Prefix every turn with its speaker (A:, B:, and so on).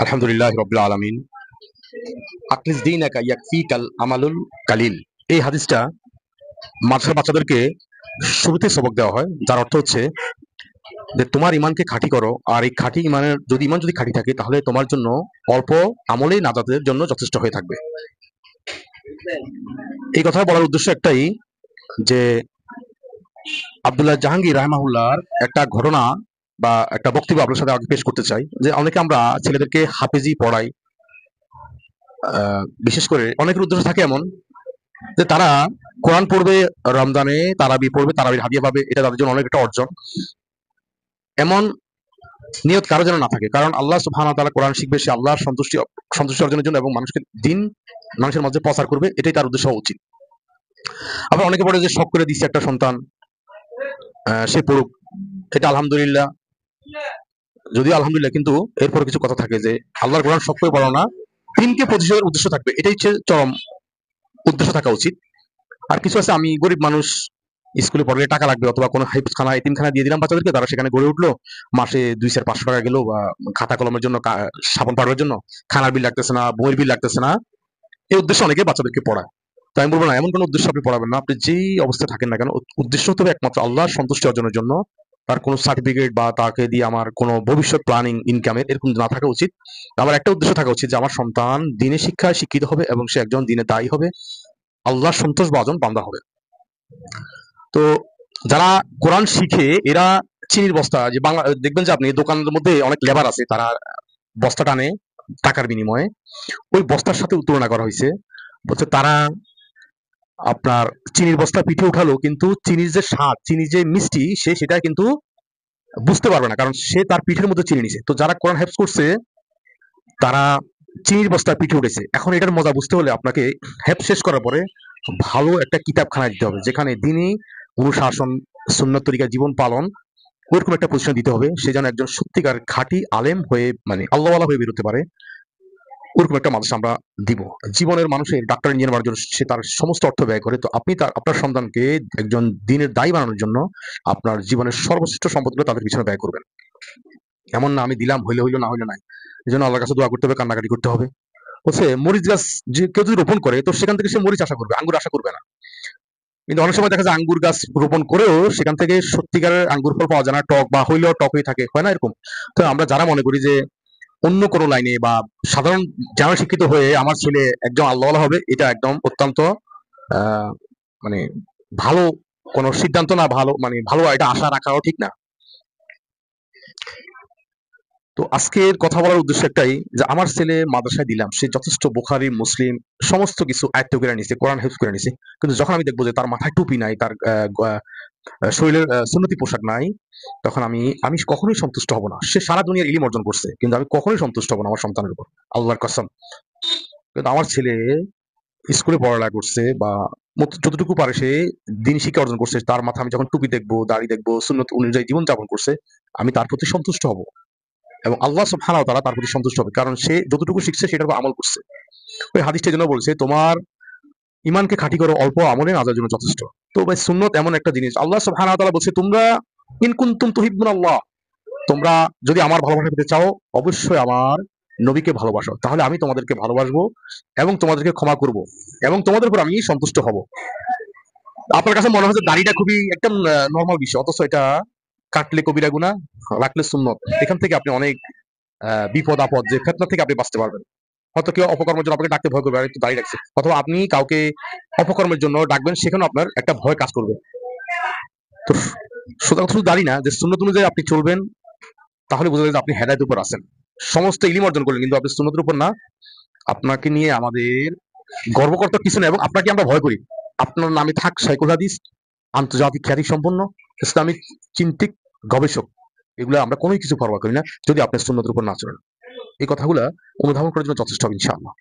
A: আলহামদুলিল্লাহ রবিল আলমিন। আকলিস দীনাকা ইয়াকফিকাল আমালুল কালিল, এই হাদিসটা মাদ্রাসার বাচ্চাদেরকে শুরুতে সবক দেওয়া হয়, যার অর্থ হচ্ছে যে তোমার ইমানকে খাঁটি করো, আর এই খাঁটি ইমানের ইমান যদি খাঁটি থাকে তাহলে তোমার জন্য অল্প আমলেই নাজাতের জন্য যথেষ্ট হয়ে থাকবে। এই কথা বলার উদ্দেশ্য একটাই, যে আব্দুল্লাহ জাহাঙ্গীর রাহমাহুল্লাহর একটা ঘটনা বা একটা বক্তব্য আপনার সাথে আগে পেশ করতে চাই। যে অনেকে আমরা ছেলেদেরকে হাফেজি পড়াই, বিশেষ করে অনেকের উদ্দেশ্য থাকে এমন যে তারা কোরআন পড়বে, রমজানে তারাবি পড়বে, তারাবির হাদিয়া পাবে, এটা তাদের জন্য অনেক একটা অর্জন। এমন নিয়ত কারো যেন না থাকে, কারণ আল্লাহ সুবহানাহু ওয়া তাআলা কোরআন শিখবে সে আল্লাহর সন্তুষ্টি অর্জনের জন্য এবং মানুষকে দিন মানুষের মাঝে প্রচার করবে, এটাই তার উদ্দেশ্য হওয়া উচিত। আবার অনেকে পড়ে যে শখ করে দিচ্ছে একটা সন্তান সে পড়ুক, এটা আলহামদুলিল্লাহ, যদিও আলহামদুলিল্লাহ, কিন্তু এরপর কিছু কথা থাকে যে আল্লাহর কোরআন শখ করে পড়ানো না, দিনকে প্রতিষ্ঠার উদ্দেশ্য থাকবে, এটাই হচ্ছে চরম উদ্দেশ্য থাকা উচিত। আর কিছু আছে, আমি গরিব মানুষ, স্কুলে পড়লে টাকা লাগবে, অথবা কোনো হাইফখানা এতিমখানা দিয়ে দিলাম বাচ্চাদেরকে, তারা সেখানে গড়ে উঠলো, মাসে 200-500 টাকা গেল, বা খাতা কলমের জন্য, সাবান পাউডারের জন্য, খানার বিল লাগতেছে না, বইয়ের বিল লাগতেছে না, এই উদ্দেশ্যে অনেকে বাচ্চাদেরকে পড়ায়। তো আমি বলবো না, এমন কোনো উদ্দেশ্য আপনি পড়াবেন না। আপনি যেই অবস্থায় থাকেন না কেন, উদ্দেশ্য হতে হবে একমাত্র আল্লাহর সন্তুষ্টি অর্জনের জন্য। তার কোনো সার্টিফিকেট বা তাকে দিয়ে আমার কোনো ভবিষ্যৎ প্ল্যানিং ইনকামের এরকম না থাকা উচিত। আমার একটা উদ্দেশ্য থাকা উচিত যে আমার সন্তান দিনে শিক্ষায় শিক্ষিত হবে এবং সে একজন দিনে দায়ী হবে, আল্লাহর সন্তোষ ভাজন বান্দা হবে। তো যারা কোরআন শিখে, এরা চিনির বস্তা, যে বাংলা দেখবেন যে আপনি দোকানের মধ্যে অনেক লেবার আছে, তারা বস্তা টানে টাকার বিনিময়ে, ওই বস্তার সাথে তুলনা করা হয়েছে। বলছে তারা আপনার চিনির বস্তা পিঠে উঠালো, কিন্তু চিনির যে স্বাদ, চিনি যে মিষ্টি, সে সেটা কিন্তু বুঝতে পারবে না, কারণ সে তার পিঠের মধ্যে চিনি নিছে। তো যারা কোরআন হেফজ করছে তারা চিনির বস্তা পিঠে উঠেছে। এখন এটার মজা বুঝতে হলে আপনাকে হেফজ শেষ করার পরে ভালো একটা কিতাবখানা দিতে হবে, যেখানে দিনই অনুশাসন, সুন্নত তরিকায় জীবন পালন, ওইরকম একটা পজিশন দিতে হবে। সে যেন একজন সত্যিকার খাঁটি আলেম হয়ে, মানে আল্লাহওয়ালা হয়ে বেরোতে পারে, ওরকম একটা মাদ্রাসা আমরা দিব। জীবনের মানুষের ডাক্তার ইঞ্জিনিয়ার বানানোর জন্য সে তার সমস্ত অর্থ ব্যয় করে, তো আপনি আপনার সন্তানকে একজন দিনের দায়ী বানানোর জন্য আপনার জীবনের সর্বশ্রেষ্ঠ সম্পদগুলো তাদের পিছনে ব্যয় করবেন। এমন না আমি দিলাম, হইলে হইলো, না হইলে নাই। এই জন্য আল্লাহর কাছে দোয়া করতে হবে, কান্নাকাটি করতে হবে। হচ্ছে মরিচ গাছ যে কেউ যদি রোপণ করে, তো সেখান থেকে সে মরিচ আশা করবে, আঙ্গুর আশা করবে না। কিন্তু অনেক সময় দেখা যায় আঙ্গুর গাছ রোপণ করেও সেখান থেকে সত্যিকারের আঙ্গুর ফল পাওয়া যায় না, টক বা হইলেও টক হয়ে থাকে, হয় না এরকম? তো আমরা যারা মনে করি যে অন্য কোনো লাইনে বা সাধারণ জেনারেল শিক্ষিত হয়ে আমার ছেলে একজন আল্লাহওয়ালা হবে, এটা একদম অত্যন্ত আহ মানে ভালো কোনো সিদ্ধান্ত না, ভালো মানে ভালো এটা আশা রাখাও ঠিক না। তো আজকের কথা বলার উদ্দেশ্য একটাই, যে আমার ছেলে মাদ্রাসায় দিলাম, সে যথেষ্ট বুখারী মুসলিম সমস্ত কিছু আয়ত্ত করে নিছে, কোরআন হেফজ করে নিছে, কিন্তু যখন আমি দেখবো যে তার মাথায় টুপি নাই, তার শরীরের সুন্নতি পোশাক নাই, তখন আমি আমি কখনোই সন্তুষ্ট হব না। সে সারা দুনিয়ার ইলম অর্জন করছে, কিন্তু আমি কখনোই সন্তুষ্ট হব না আমার সন্তানের উপর, আল্লাহর কসম। কিন্তু আমার ছেলে স্কুলে পড়ালেখা করছে, বা যতটুকু পারে সে দিন শিক্ষা অর্জন করছে, তার মাথা আমি যখন টুপি দেখবো, দাড়ি দেখবো, সুন্নত অনুযায়ী জীবন যাপন করছে, আমি তার প্রতি সন্তুষ্ট হব, এবং আল্লাহ সুবহানাহু ওয়া তাআলা তার প্রতি সন্তুষ্ট হবে, কারণ সে যতটুকু শিখছে সেটার উপর আমল করছে। ওই হাদিসটা জন্য বলছে, তোমার ইমানকে খাঁটি করো, অল্প আমলে নাজার জন্য যথেষ্ট। তো ভাই সুন্নত এমন একটা জিনিস, আল্লাহ সুবহানাহু ওয়া তাআলা বলছে, তোমরা ইন কুনতুম তুহিব্বুনাল্লাহ, তোমরা যদি আমার ভালোবাসা পেতে চাও, অবশ্যই আমার নবীকে ভালোবাসো, তাহলে আমি তোমাদেরকে ভালোবাসবো এবং তোমাদেরকে ক্ষমা করব এবং তোমাদের উপর আমি সন্তুষ্ট হব। আপনার কাছে মনে হচ্ছে দাড়িটা খুবই একদম নর্মাল বিষয়, অথচ এটা কাটলে কবিরা গুনাহ, রাখলে সুন্নত। এখান থেকে আপনি অনেক বিপদ আপদ, যে ফেতনা থেকে আপনি বাঁচতে পারবেন। হয়তো কেউ অপকর্মের জন্য আপনাকে ডাকতে ভয় করবে, আর একটু দাঁড়িয়ে রাখছে, অথবা আপনি কাউকে অপকর্মের জন্য ডাকবেন, সেখানেও আপনার একটা ভয় কাজ করবে। তো সুতরাং শুধু দাঁড়ি না, যে সুন্নত অনুযায়ী আপনি চলবেন, তাহলে বোঝা যায় যে আপনি হেদায়েতের উপর আছেন। সমস্ত ইলম অর্জন করলেন, কিন্তু আপনি সুন্নতের উপর না। আপনাকে নিয়ে আমাদের গর্ব করতে কিছু নেই, এবং আপনাকে আমরা ভয় করি। আপনার নামে থাক শাইখুল হাদিস, আন্তর্জাতিক খ্যাতি সম্পন্ন ইসলামিক চিন্তিক, গবেষক, এগুলো আমরা কোনো কিছু পরোয়া করি না, যদি আপনি সুন্নতের উপর না চলেন। এই কথাগুলা অনুধাবন করার জন্য যথেষ্ট হবে ইনশাআল্লাহ।